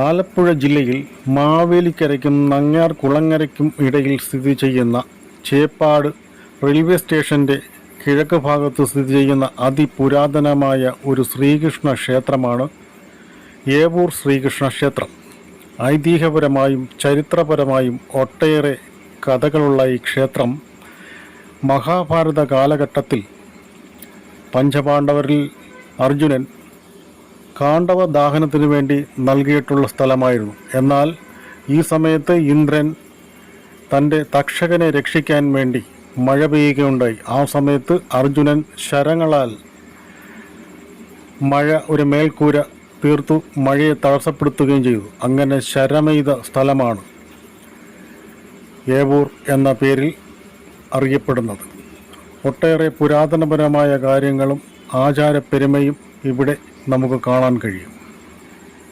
ആലപ്പുഴ ജില്ലയിൽ മാവേലിക്കരയ്ക്കും നങ്ങ്യാർ കുളങ്ങരയ്ക്കും ഇടയിൽ സ്ഥിതി ചെയ്യുന്ന ചേപ്പാട് റെയിൽവേ സ്റ്റേഷൻ്റെ കിഴക്ക് ഭാഗത്ത് സ്ഥിതി ചെയ്യുന്ന അതിപുരാതനമായ ഒരു ശ്രീകൃഷ്ണ ക്ഷേത്രമാണ് ഏവൂർ ശ്രീകൃഷ്ണ ക്ഷേത്രം. ഐതിഹ്യപരമായും ചരിത്രപരമായും ഒട്ടേറെ കഥകളുള്ള ഈ ക്ഷേത്രം മഹാഭാരത കാലഘട്ടത്തിൽ പഞ്ചപാണ്ഡവരിൽ അർജുനൻ കാണ്ഡവ ദാഹനത്തിനു വേണ്ടി നൽകിയിട്ടുള്ള സ്ഥലമായിരുന്നു. എന്നാൽ ഈ സമയത്ത് ഇന്ദ്രൻ തൻ്റെ തക്ഷകനെ രക്ഷിക്കാൻ വേണ്ടി മഴ പെയ്യുകയുണ്ടായി. ആ സമയത്ത് അർജുനൻ ശരങ്ങളാൽ മഴ ഒരു മേൽക്കൂര തീർത്തു മഴയെ തടസ്സപ്പെടുത്തുകയും ചെയ്തു. അങ്ങനെ ശരമെയ്ത സ്ഥലമാണ് ഏവൂർ എന്ന പേരിൽ അറിയപ്പെടുന്നത്. ഒട്ടേറെ പുരാതനപരമായ കാര്യങ്ങളും ആചാരപ്പെരുമയും ഇവിടെ നമുക്ക് കാണാൻ കഴിയും.